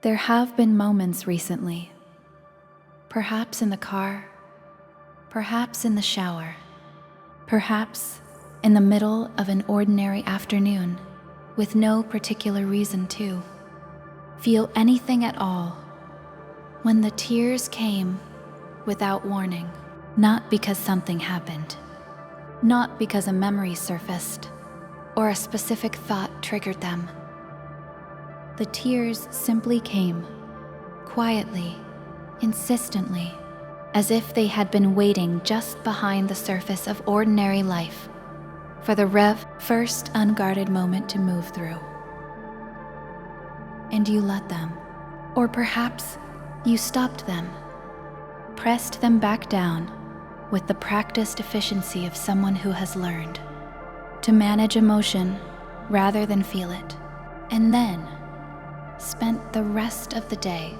There have been moments recently, perhaps in the car, perhaps in the shower, perhaps in the middle of an ordinary afternoon with no particular reason to feel anything at all, when the tears came without warning, not because something happened, not because a memory surfaced or a specific thought triggered them. The tears simply came, quietly, insistently, as if they had been waiting just behind the surface of ordinary life for the first unguarded moment to move through. And you let them, or perhaps you stopped them, pressed them back down with the practiced efficiency of someone who has learned to manage emotion rather than feel it, and then spent the rest of the day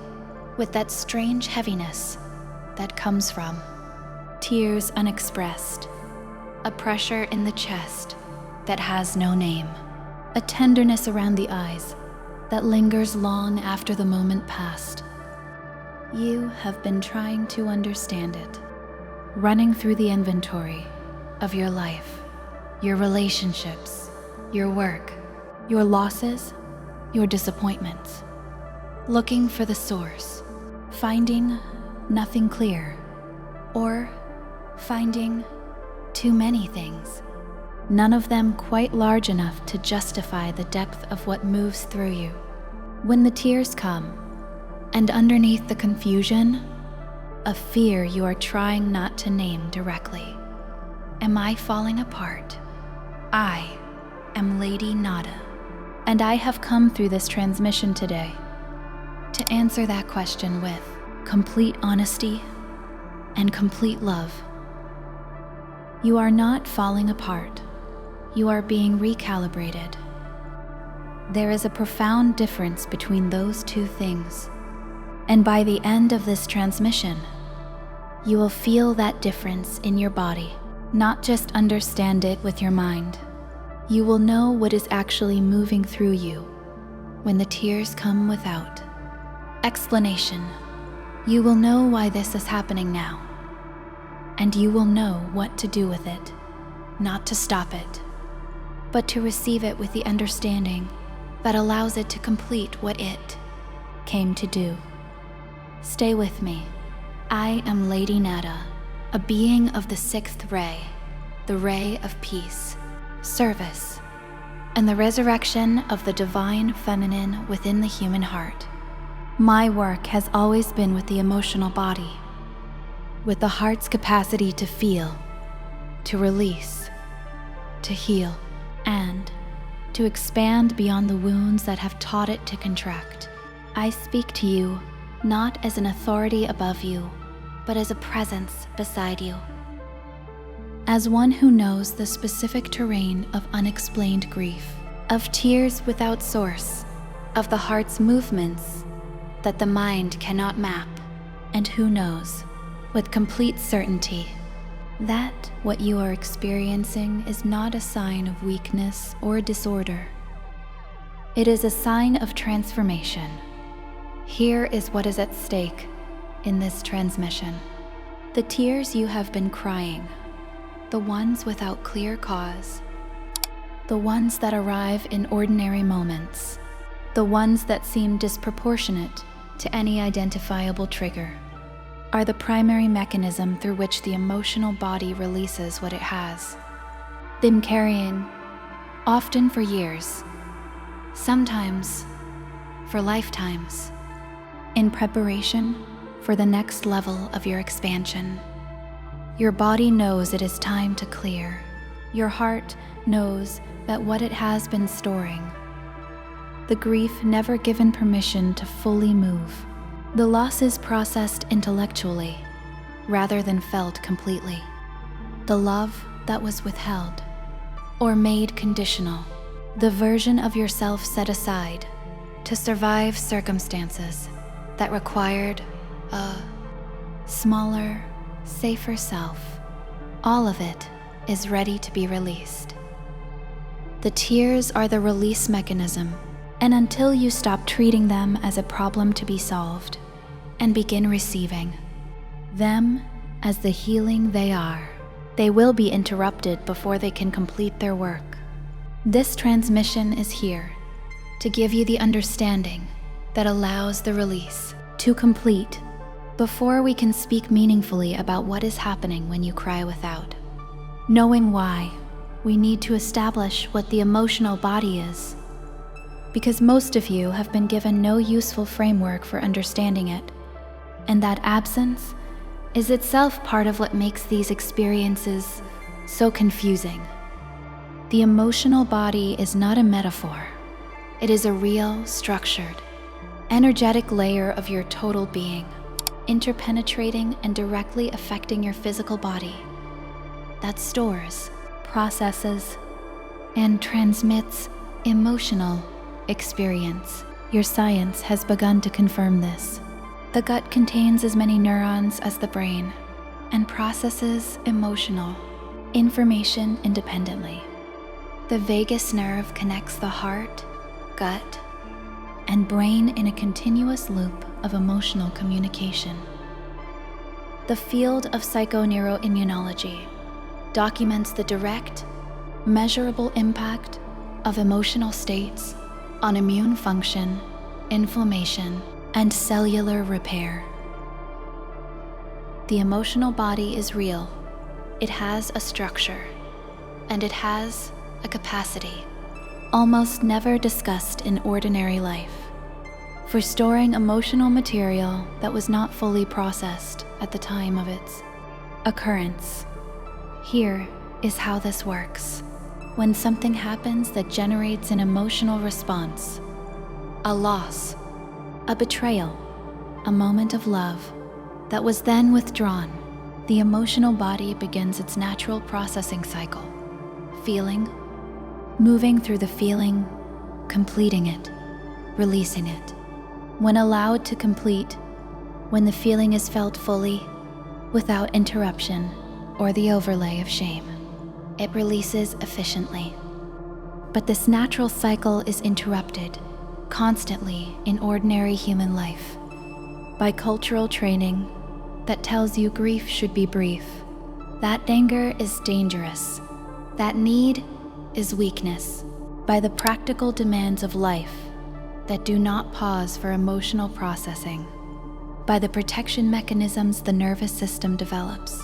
with that strange heaviness that comes from tears unexpressed, a pressure in the chest that has no name, a tenderness around the eyes that lingers long after the moment passed. You have been trying to understand it, running through the inventory of your life, your relationships, your work, your losses, your disappointments, looking for the source, finding nothing clear, or finding too many things, none of them quite large enough to justify the depth of what moves through you. When the tears come, and underneath the confusion, a fear you are trying not to name directly. Am I falling apart? I am Lady Nada, and I have come through this transmission today to answer that question with complete honesty and complete love. You are not falling apart. You are being recalibrated. There is a profound difference between those two things, and by the end of this transmission, you will feel that difference in your body, not just understand it with your mind. You will know what is actually moving through you when the tears come without explanation. You will know why this is happening now, and you will know what to do with it, not to stop it, but to receive it with the understanding that allows it to complete what it came to do. Stay with me. I am Lady Nada, a being of the sixth ray, the ray of peace, service, and the resurrection of the divine feminine within the human heart. My work has always been with the emotional body, with the heart's capacity to feel, to release, to heal, and to expand beyond the wounds that have taught it to contract. I speak to you not as an authority above you, but as a presence beside you. As one who knows the specific terrain of unexplained grief, of tears without source, of the heart's movements that the mind cannot map, and who knows, with complete certainty, that what you are experiencing is not a sign of weakness or disorder. It is a sign of transformation. Here is what is at stake in this transmission. The tears you have been crying, the ones without clear cause, the ones that arrive in ordinary moments, the ones that seem disproportionate to any identifiable trigger, are the primary mechanism through which the emotional body releases what it has been carrying, often for years, sometimes for lifetimes, in preparation for the next level of your expansion. Your body knows it is time to clear. Your heart knows that what it has been storing, the grief never given permission to fully move, the loss is processed intellectually rather than felt completely, the love that was withheld or made conditional, the version of yourself set aside to survive circumstances that required a smaller, safer self. All of it is ready to be released. The tears are the release mechanism, and until you stop treating them as a problem to be solved and begin receiving them as the healing they are, they will be interrupted before they can complete their work. This transmission is here to give you the understanding that allows the release to complete before we can speak meaningfully about what is happening when you cry without. Knowing why, we need to establish what the emotional body is, because most of you have been given no useful framework for understanding it, and that absence is itself part of what makes these experiences so confusing. The emotional body is not a metaphor. It is a real, structured, energetic layer of your total being, interpenetrating and directly affecting your physical body, that stores, processes, and transmits emotional experience. Your science has begun to confirm this. The gut contains as many neurons as the brain and processes emotional information independently. The vagus nerve connects the heart, gut, and brain in a continuous loop of emotional communication. The field of psychoneuroimmunology documents the direct, measurable impact of emotional states on immune function, inflammation, and cellular repair. The emotional body is real. It has a structure, and it has a capacity, almost never discussed in ordinary life, for storing emotional material that was not fully processed at the time of its occurrence. Here is how this works. When something happens that generates an emotional response, a loss, a betrayal, a moment of love that was then withdrawn, the emotional body begins its natural processing cycle, feeling, moving through the feeling, completing it, releasing it. When allowed to complete, when the feeling is felt fully, without interruption or the overlay of shame, it releases efficiently. But this natural cycle is interrupted constantly in ordinary human life by cultural training that tells you grief should be brief, that anger is dangerous, that need is weakness, by the practical demands of life that do not pause for emotional processing, by the protection mechanisms the nervous system develops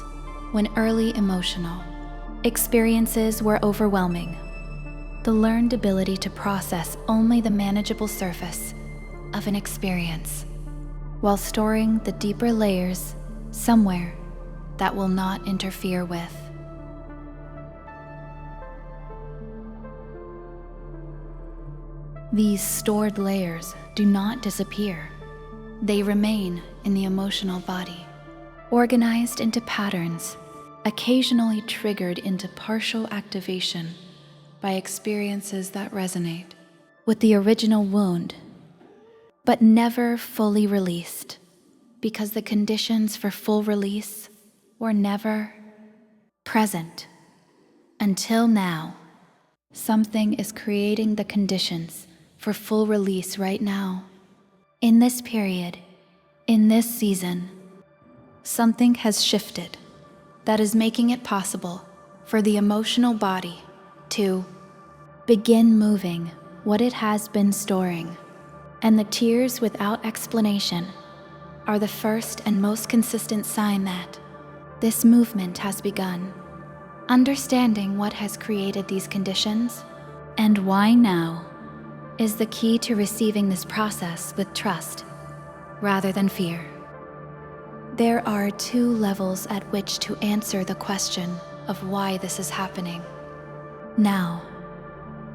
when early emotional experiences were overwhelming. The learned ability to process only the manageable surface of an experience, while storing the deeper layers somewhere that will not interfere with. These stored layers do not disappear. They remain in the emotional body, organized into patterns, occasionally triggered into partial activation by experiences that resonate with the original wound, but never fully released, because the conditions for full release were never present. Until now, something is creating the conditions for full release right now. In this period, in this season, something has shifted that is making it possible for the emotional body to begin moving what it has been storing. And the tears without explanation are the first and most consistent sign that this movement has begun. Understanding what has created these conditions and why now is the key to receiving this process with trust rather than fear. There are two levels at which to answer the question of why this is happening. Now,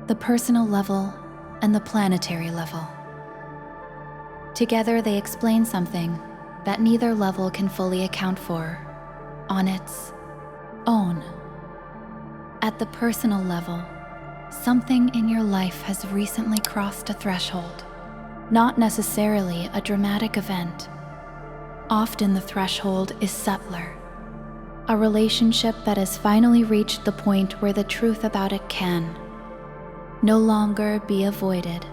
the personal level and the planetary level. Together they explain something that neither level can fully account for on its own. At the personal level, something in your life has recently crossed a threshold, not necessarily a dramatic event. Often the threshold is subtler, a relationship that has finally reached the point where the truth about it can no longer be avoided,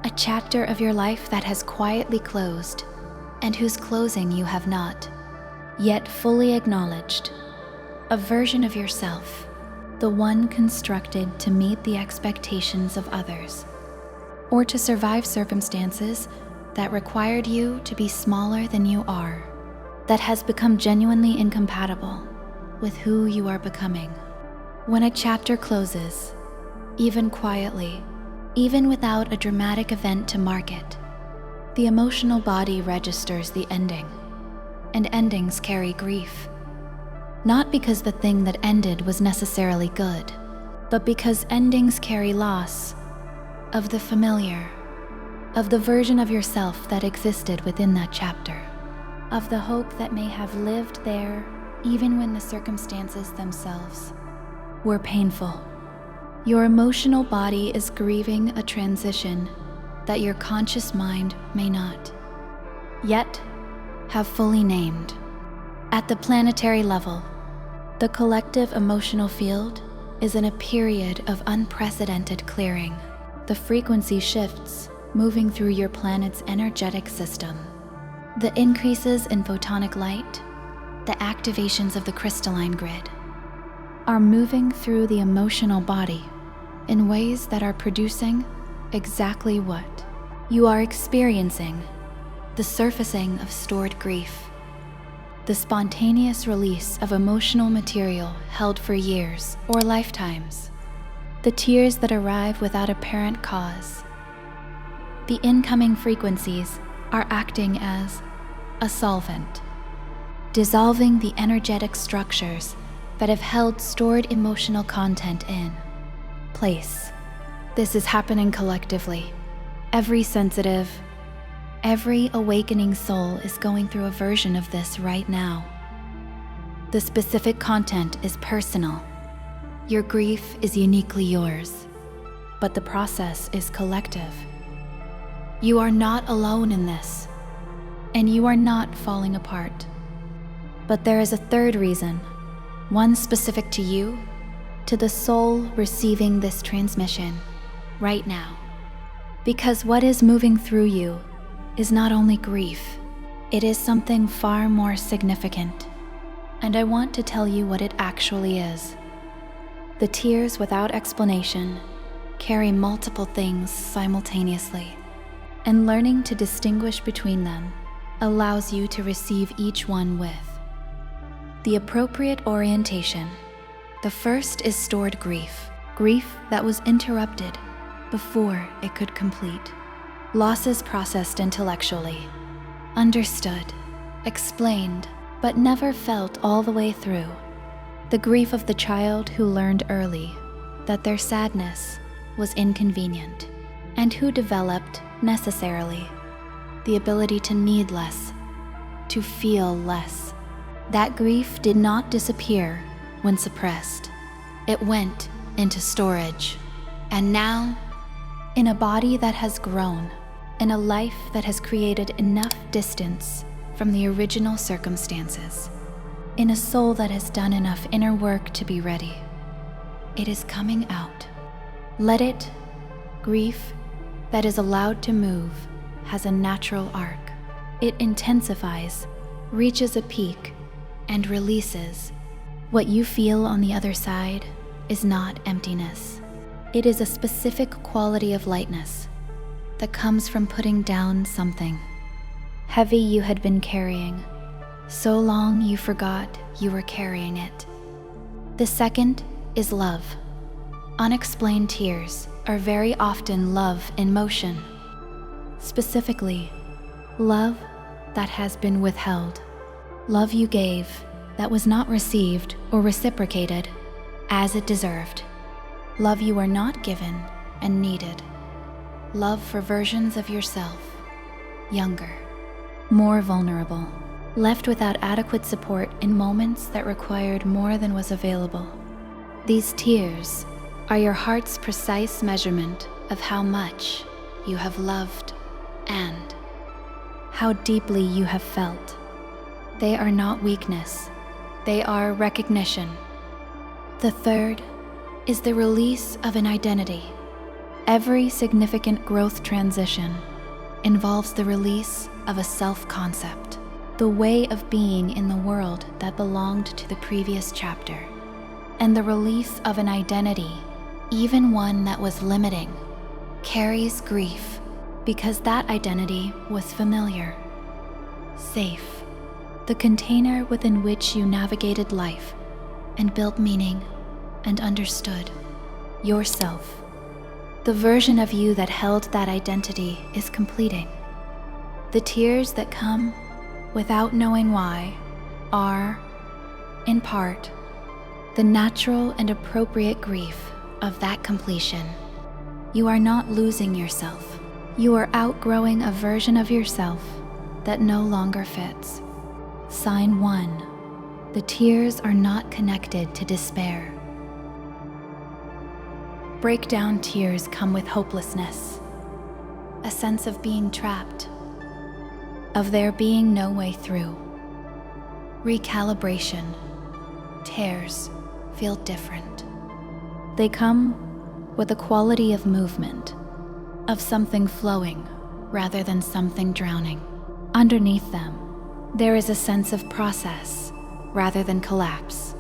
A chapter of your life that has quietly closed, and whose closing you have not yet fully acknowledged. A version of yourself, the one constructed to meet the expectations of others, or to survive circumstances that required you to be smaller than you are, that has become genuinely incompatible with who you are becoming. When a chapter closes, even quietly, even without a dramatic event to mark it, the emotional body registers the ending, and endings carry grief. Not because the thing that ended was necessarily good, but because endings carry loss of the familiar, of the version of yourself that existed within that chapter, of the hope that may have lived there even when the circumstances themselves were painful. Your emotional body is grieving a transition that your conscious mind may not yet have fully named. At the planetary level, the collective emotional field is in a period of unprecedented clearing. The frequency shifts, moving through your planet's energetic system. The increases in photonic light, the activations of the crystalline grid, are moving through the emotional body in ways that are producing exactly what you are experiencing: the surfacing of stored grief, the spontaneous release of emotional material held for years or lifetimes, the tears that arrive without apparent cause. The incoming frequencies are acting as a solvent, dissolving the energetic structures that have held stored emotional content in place. This is happening collectively. Every sensitive, every awakening soul is going through a version of this right now. The specific content is personal. Your grief is uniquely yours, but the process is collective. You are not alone in this, and you are not falling apart. But there is a third reason, one specific to you, to the soul receiving this transmission right now. Because what is moving through you is not only grief, it is something far more significant. And I want to tell you what it actually is. The tears without explanation carry multiple things simultaneously, and learning to distinguish between them allows you to receive each one with the appropriate orientation. The first is stored grief, grief that was interrupted before it could complete. Losses processed intellectually, understood, explained, but never felt all the way through. The grief of the child who learned early that their sadness was inconvenient, and who developed, necessarily, the ability to need less, to feel less. That grief did not disappear when suppressed. It went into storage, and now, in a body that has grown, in a life that has created enough distance from the original circumstances, in a soul that has done enough inner work to be ready, it is coming out. Let it. Grief that is allowed to move has a natural arc. It intensifies, reaches a peak, and releases. What you feel on the other side is not emptiness. It is a specific quality of lightness that comes from putting down something heavy you had been carrying, so long you forgot you were carrying it. The second is love. Unexplained tears are very often love in motion. Specifically, love that has been withheld. Love you gave that was not received or reciprocated as it deserved. Love you were not given and needed. Love for versions of yourself, younger, more vulnerable, left without adequate support in moments that required more than was available. These tears are your heart's precise measurement of how much you have loved and how deeply you have felt. They are not weakness, they are recognition. The third is the release of an identity, Every significant growth transition involves the release of a self-concept, the way of being in the world that belonged to the previous chapter, and the release of an identity, even one that was limiting, carries grief because that identity was familiar, safe, the container within which you navigated life and built meaning and understood yourself. The version of you that held that identity is completing. The tears that come without knowing why are, in part, the natural and appropriate grief of that completion. You are not losing yourself. You are outgrowing a version of yourself that no longer fits. Sign 1. The tears are not connected to despair. Breakdown tears come with hopelessness, a sense of being trapped, of there being no way through. Recalibration. Tears feel different. They come with a quality of movement, of something flowing rather than something drowning. Underneath them, there is a sense of process rather than collapse.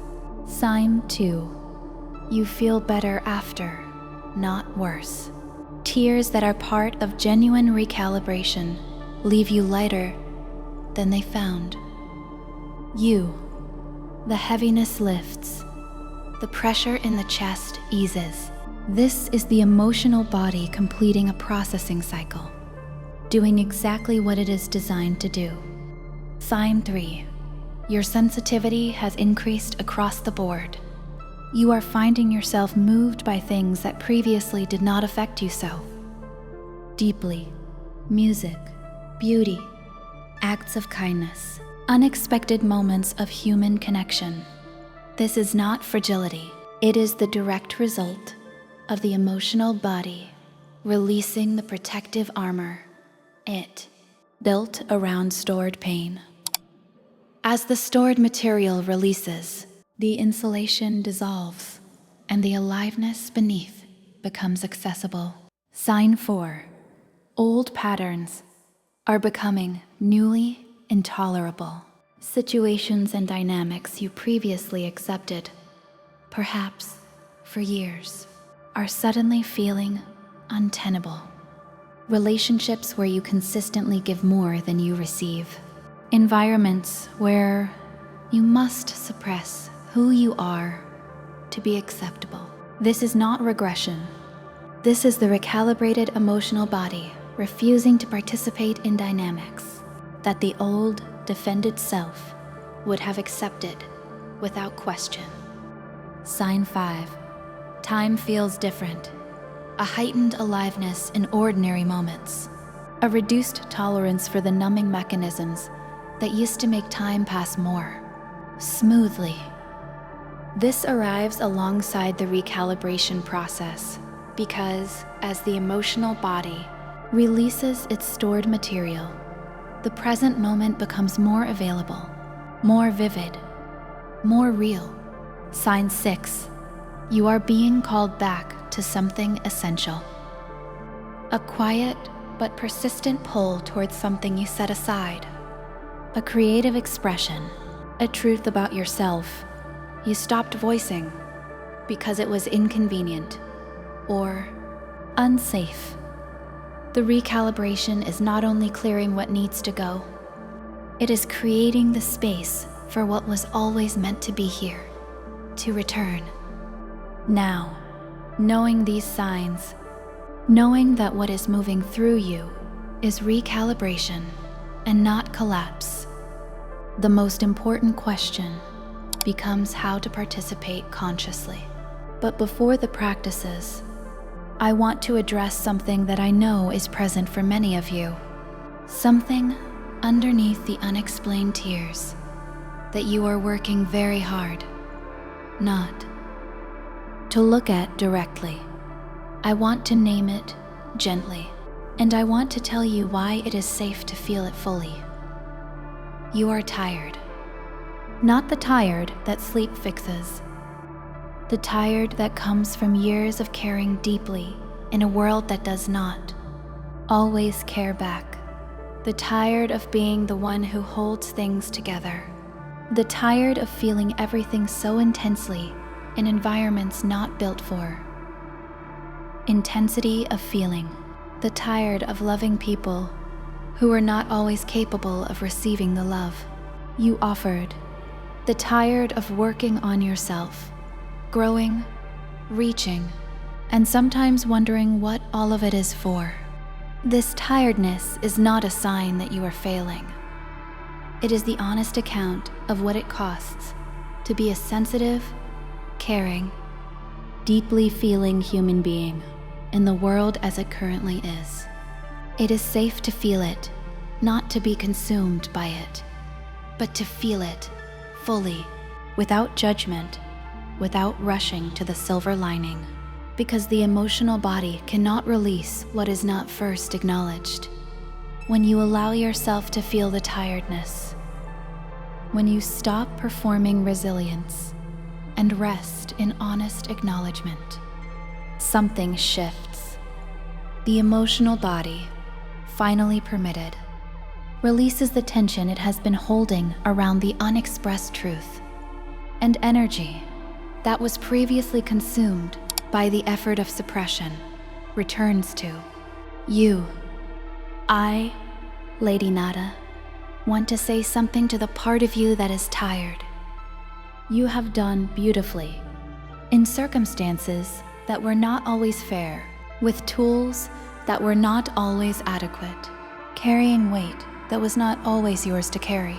Sign 2. You feel better after, not worse. Tears that are part of genuine recalibration leave you lighter than they found. The heaviness lifts. The pressure in the chest eases. This is the emotional body completing a processing cycle, doing exactly what it is designed to do. Sign 3. Your sensitivity has increased across the board. You are finding yourself moved by things that previously did not affect you so deeply. Music, beauty, acts of kindness, unexpected moments of human connection. This is not fragility. It is the direct result of the emotional body releasing the protective armor it built around stored pain. As the stored material releases, the insulation dissolves, and the aliveness beneath becomes accessible. Sign 4. Old patterns are becoming newly intolerable. Situations and dynamics you previously accepted, perhaps for years, are suddenly feeling untenable. Relationships where you consistently give more than you receive. Environments where you must suppress who you are to be acceptable. This is not regression. This is the recalibrated emotional body refusing to participate in dynamics that the old, defended self would have accepted without question. Sign 5. Time feels different. A heightened aliveness in ordinary moments. A reduced tolerance for the numbing mechanisms that used to make time pass more smoothly. This arrives alongside the recalibration process because, as the emotional body releases its stored material, the present moment becomes more available, more vivid, more real. Sign 6. You are being called back to something essential. A quiet but persistent pull towards something you set aside. A creative expression, a truth about yourself you stopped voicing because it was inconvenient or unsafe. The recalibration is not only clearing what needs to go, it is creating the space for what was always meant to be here, to return. Now, knowing these signs, knowing that what is moving through you is recalibration and not collapse, the most important question becomes how to participate consciously. But before the practices, I want to address something that I know is present for many of you. Something underneath the unexplained tears that you are working very hard not to look at directly. I want to name it gently, and I want to tell you why it is safe to feel it fully. You are tired. Not the tired that sleep fixes. The tired that comes from years of caring deeply in a world that does not always care back. The tired of being the one who holds things together. The tired of feeling everything so intensely in environments not built for intensity of feeling. The tired of loving people who are not always capable of receiving the love you offered. The tired of working on yourself, growing, reaching, and sometimes wondering what all of it is for. This tiredness is not a sign that you are failing. It is the honest account of what it costs to be a sensitive, caring, deeply feeling human being in the world as it currently is. It is safe to feel it, not to be consumed by it, but to feel it fully, without judgment, without rushing to the silver lining, because the emotional body cannot release what is not first acknowledged. When you allow yourself to feel the tiredness, when you stop performing resilience and rest in honest acknowledgement, something shifts. The emotional body, finally permitted, releases the tension it has been holding around the unexpressed truth, and energy that was previously consumed by the effort of suppression returns to you. I, Lady Nada, want to say something to the part of you that is tired. You have done beautifully in circumstances that were not always fair, with tools that were not always adequate, carrying weight that was not always yours to carry.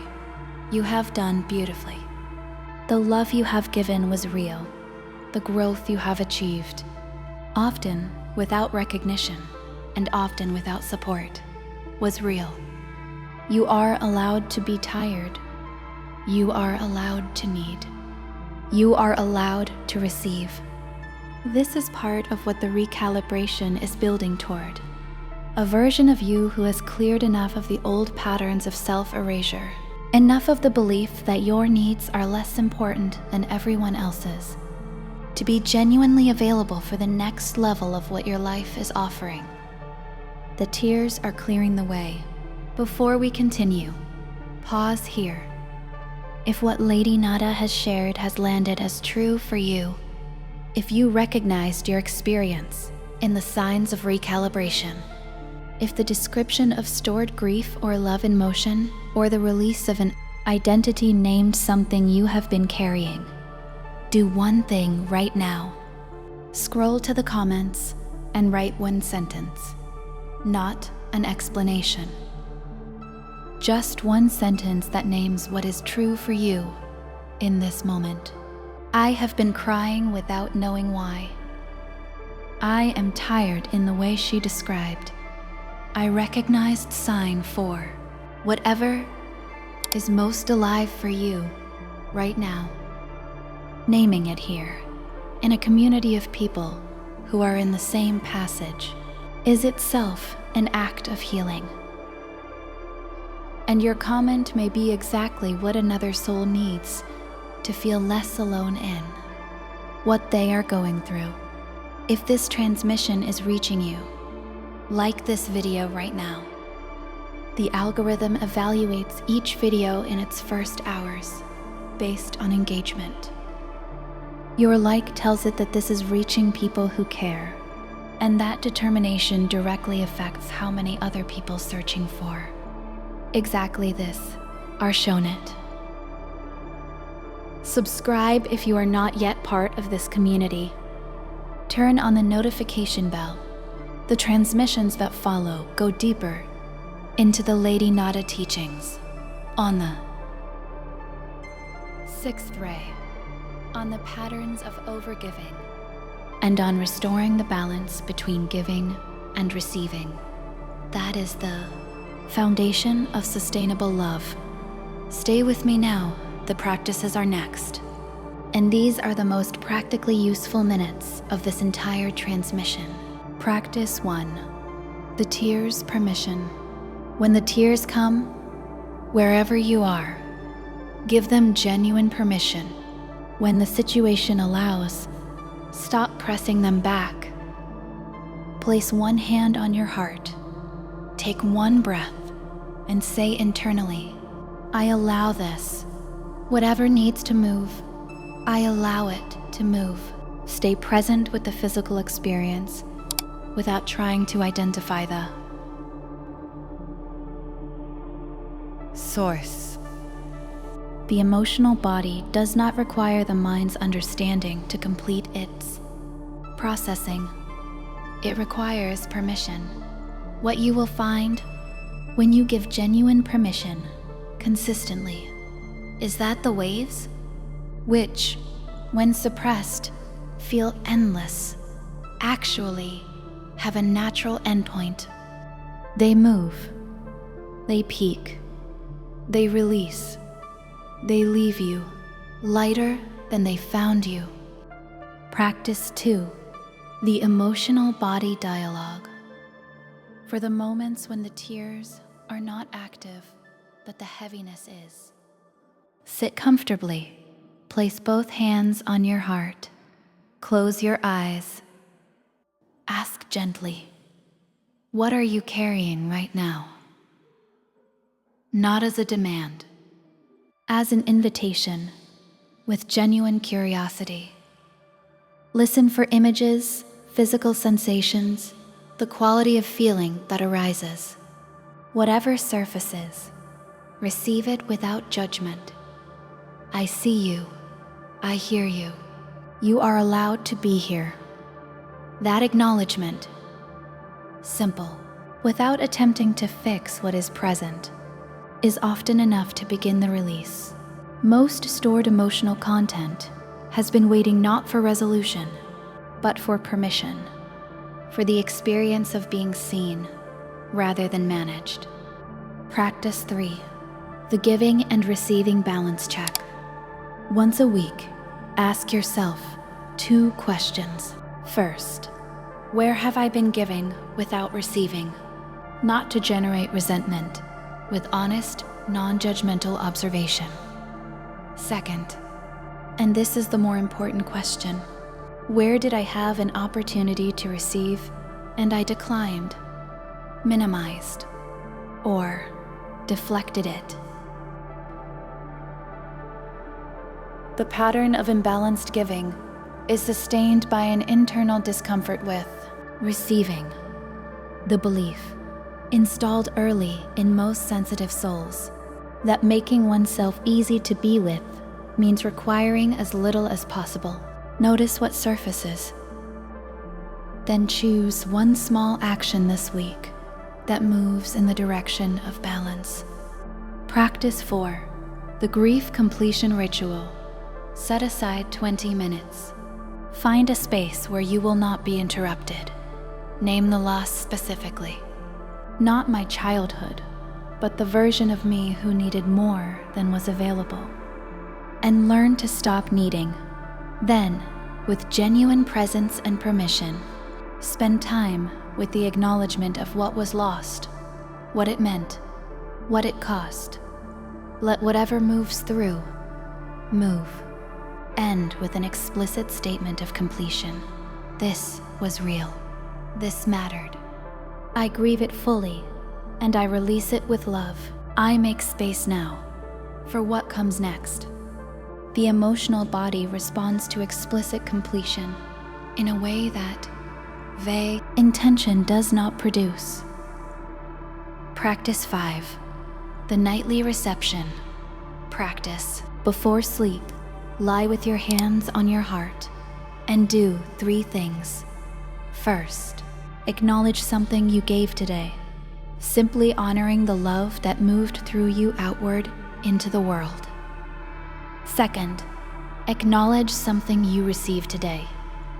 You have done beautifully. The love you have given was real. The growth you have achieved, often without recognition and often without support, was real. You are allowed to be tired. You are allowed to need. You are allowed to receive. This is part of what the recalibration is building toward. A version of you who has cleared enough of the old patterns of self-erasure, enough of the belief that your needs are less important than everyone else's, to be genuinely available for the next level of what your life is offering. The tears are clearing the way. Before we continue, pause here. If what Lady Nada has shared has landed as true for you, if you recognized your experience in the signs of recalibration, if the description of stored grief or love in motion, or the release of an identity named something you have been carrying, do one thing right now. Scroll to the comments and write one sentence, not an explanation. Just one sentence that names what is true for you in this moment. I have been crying without knowing why. I am tired in the way she described. I recognized sign 4. Whatever is most alive for you right now. Naming it here, in a community of people who are in the same passage, is itself an act of healing. And your comment may be exactly what another soul needs to feel less alone in what they are going through. If this transmission is reaching you, like this video right now. The algorithm evaluates each video in its first hours based on engagement. Your like tells it that this is reaching people who care, and that determination directly affects how many other people searching for exactly this are shown it. Subscribe if you are not yet part of this community. Turn on the notification bell. The transmissions that follow go deeper into the Lady Nada teachings on the 6th ray, on the patterns of overgiving, and on restoring the balance between giving and receiving. That is the foundation of sustainable love. Stay with me now. The practices are next. And these are the most practically useful minutes of this entire transmission. Practice 1. The tears permission. When the tears come, wherever you are, give them genuine permission. When the situation allows, stop pressing them back. Place one hand on your heart. Take one breath and say internally, I allow this. Whatever needs to move, I allow it to move. Stay present with the physical experience without trying to identify the source. The emotional body does not require the mind's understanding to complete its processing. It requires permission. What you will find when you give genuine permission consistently is that the waves, which, when suppressed, feel endless, actually have a natural endpoint. They move, they peak, they release, they leave you lighter than they found you. Practice 2, the emotional body dialogue. For the moments when the tears are not active, but the heaviness is. Sit comfortably. Place both hands on your heart. Close your eyes. Ask gently, what are you carrying right now? Not as a demand, as an invitation, with genuine curiosity. Listen for images, physical sensations, the quality of feeling that arises. Whatever surfaces, receive it without judgment. I see you. I hear you. You are allowed to be here. That acknowledgement, simple, without attempting to fix what is present, is often enough to begin the release. Most stored emotional content has been waiting not for resolution, but for permission, for the experience of being seen rather than managed. Practice 3, the giving and receiving balance check. Once a week, ask yourself 2 questions. First, where have I been giving without receiving? Not to generate resentment, with honest, non-judgmental observation. Second, and this is the more important question, where did I have an opportunity to receive and I declined, minimized, or deflected it? The pattern of imbalanced giving is sustained by an internal discomfort with receiving. The belief, installed early in most sensitive souls, that making oneself easy to be with means requiring as little as possible. Notice what surfaces. Then choose one small action this week that moves in the direction of balance. Practice 4, the grief completion ritual. Set aside 20 minutes. Find a space where you will not be interrupted. Name the loss specifically. Not my childhood, but the version of me who needed more than was available. And learn to stop needing. Then, with genuine presence and permission, spend time with the acknowledgement of what was lost, what it meant, what it cost. Let whatever moves through, move. End with an explicit statement of completion. This was real. This mattered. I grieve it fully, and I release it with love. I make space now for what comes next. The emotional body responds to explicit completion in a way that vague intention does not produce. Practice 5, the nightly reception. Practice. Before sleep, lie with your hands on your heart and do 3 things. First, acknowledge something you gave today, simply honoring the love that moved through you outward into the world. Second, acknowledge something you received today,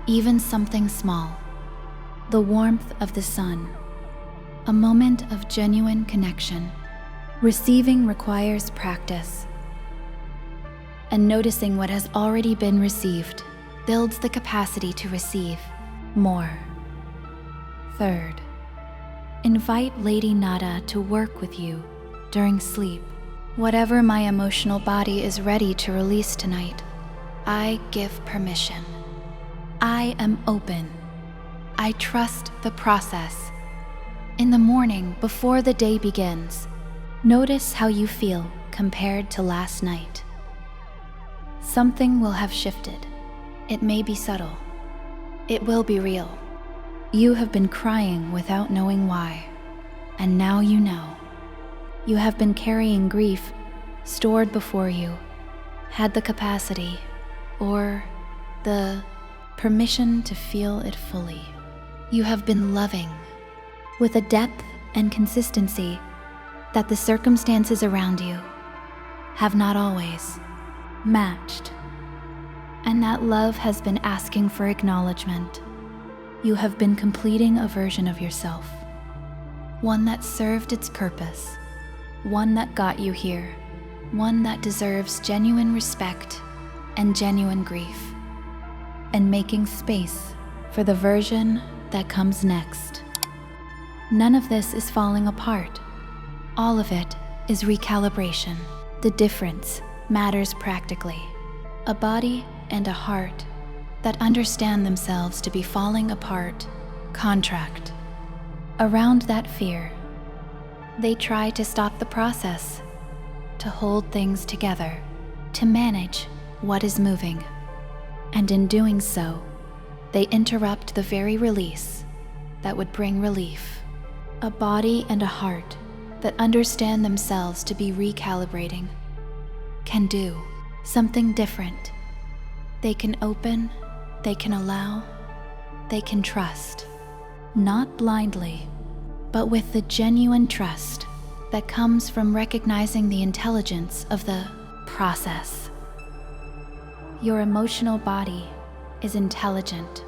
even something small. The warmth of the sun, a moment of genuine connection. Receiving requires practice, and noticing what has already been received builds the capacity to receive more. Third, invite Lady Nada to work with you during sleep. Whatever my emotional body is ready to release tonight, I give permission. I am open. I trust the process. In the morning, before the day begins, notice how you feel compared to last night. Something will have shifted. It may be subtle. It will be real. You have been crying without knowing why, and now you know. You have been carrying grief stored before you, had the capacity or the permission to feel it fully. You have been loving with a depth and consistency that the circumstances around you have not always matched. And that love has been asking for acknowledgement. You have been completing a version of yourself, one that served its purpose, one that got you here, one that deserves genuine respect and genuine grief, and making space for the version that comes next. None of this is falling apart. All of it is recalibration. The difference matters practically. A body and a heart that understand themselves to be falling apart contract. Around that fear, they try to stop the process, to hold things together, to manage what is moving. And in doing so, they interrupt the very release that would bring relief. A body and a heart that understand themselves to be recalibrating can do something different. They can open, they can allow, they can trust. Not blindly, but with the genuine trust that comes from recognizing the intelligence of the process. Your emotional body is intelligent.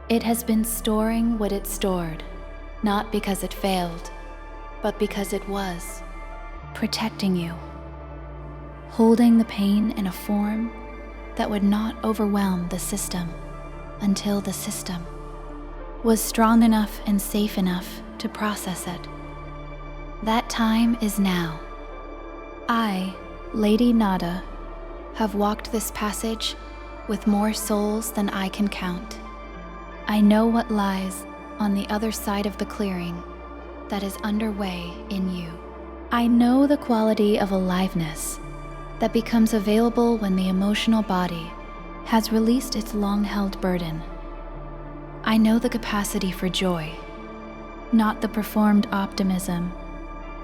It has been storing what it stored, not because it failed, but because it was protecting you, holding the pain in a form that would not overwhelm the system until the system was strong enough and safe enough to process it. That time is now. I, Lady Nada, have walked this passage with more souls than I can count. I know what lies on the other side of the clearing that is underway in you. I know the quality of aliveness that becomes available when the emotional body has released its long-held burden. I know the capacity for joy, not the performed optimism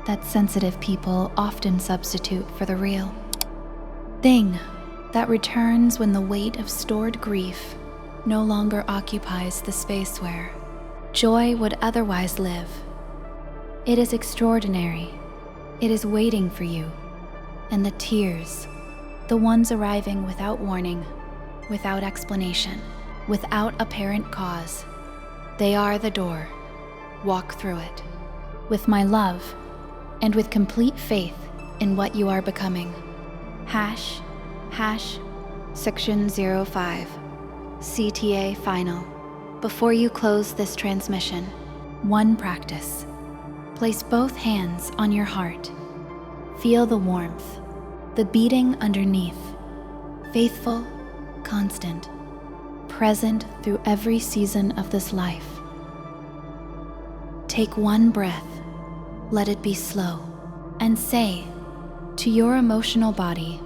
that sensitive people often substitute for the real thing that returns when the weight of stored grief no longer occupies the space where joy would otherwise live. It is extraordinary. It is waiting for you. And the tears, the ones arriving without warning, without explanation, without apparent cause, they are the door. Walk through it with my love and with complete faith in what you are becoming. Section 05, CTA final. Before you close this transmission, one practice. Place both hands on your heart. Feel the warmth, the beating underneath, faithful, constant, present through every season of this life. Take one breath, let it be slow, and say to your emotional body,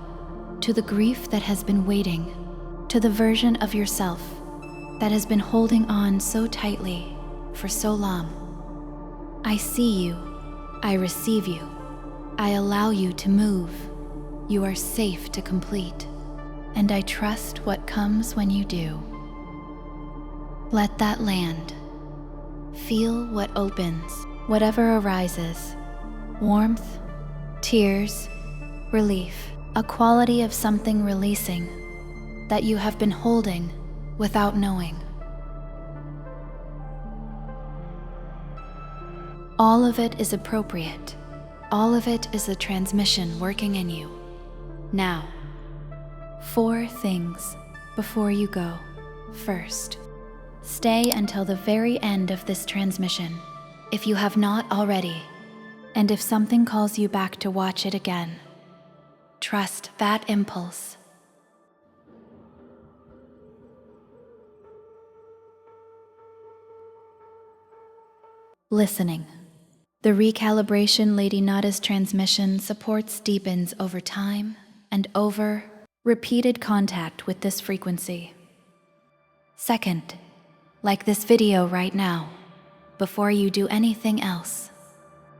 to the grief that has been waiting, to the version of yourself that has been holding on so tightly for so long, I see you, I receive you, I allow you to move, you are safe to complete, and I trust what comes when you do. Let that land. Feel what opens, whatever arises, warmth, tears, relief, a quality of something releasing that you have been holding without knowing. All of it is appropriate. All of it is a transmission working in you. Now, 4 things before you go. First, stay until the very end of this transmission, if you have not already, and if something calls you back to watch it again, trust that impulse. Listening. The recalibration Lady Nada's transmission supports deepens over time and over repeated contact with this frequency. Second, like this video right now, before you do anything else,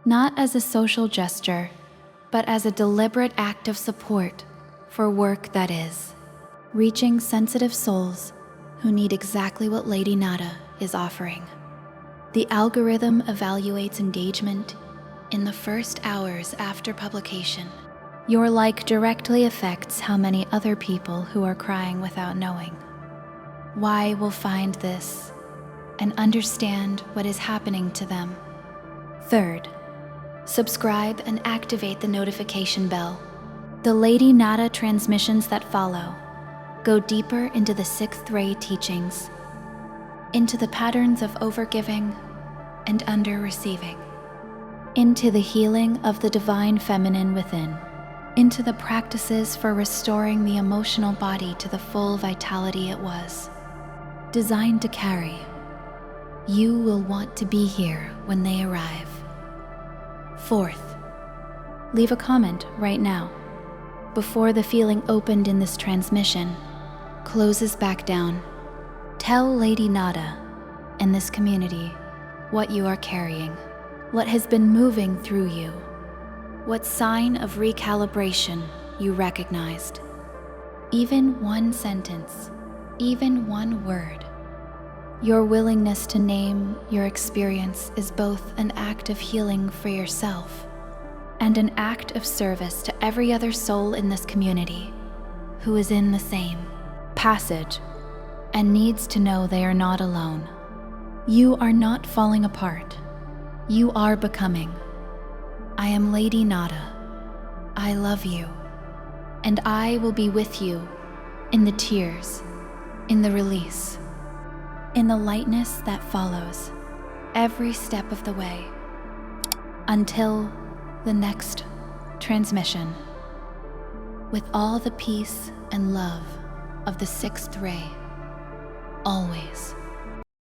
not as a social gesture, but as a deliberate act of support for work that is reaching sensitive souls who need exactly what Lady Nada is offering. The algorithm evaluates engagement in the first hours after publication. Your like directly affects how many other people who are crying without knowing why will find this and understand what is happening to them. Third, subscribe and activate the notification bell. The Lady Nada transmissions that follow go deeper into the 6th ray teachings, into the patterns of overgiving and under-receiving, into the healing of the divine feminine within, into the practices for restoring the emotional body to the full vitality it was designed to carry. You will want to be here when they arrive. Fourth, leave a comment right now. Before the feeling opened in this transmission closes back down, tell Lady Nada and this community what you are carrying, what has been moving through you, what sign of recalibration you recognized. Even one sentence, even one word. Your willingness to name your experience is both an act of healing for yourself and an act of service to every other soul in this community who is in the same passage and needs to know they are not alone. You are not falling apart. You are becoming. I am Lady Nada. I love you. And I will be with you in the tears, in the release, in the lightness that follows every step of the way until the next transmission, with all the peace and love of the 6th ray, always.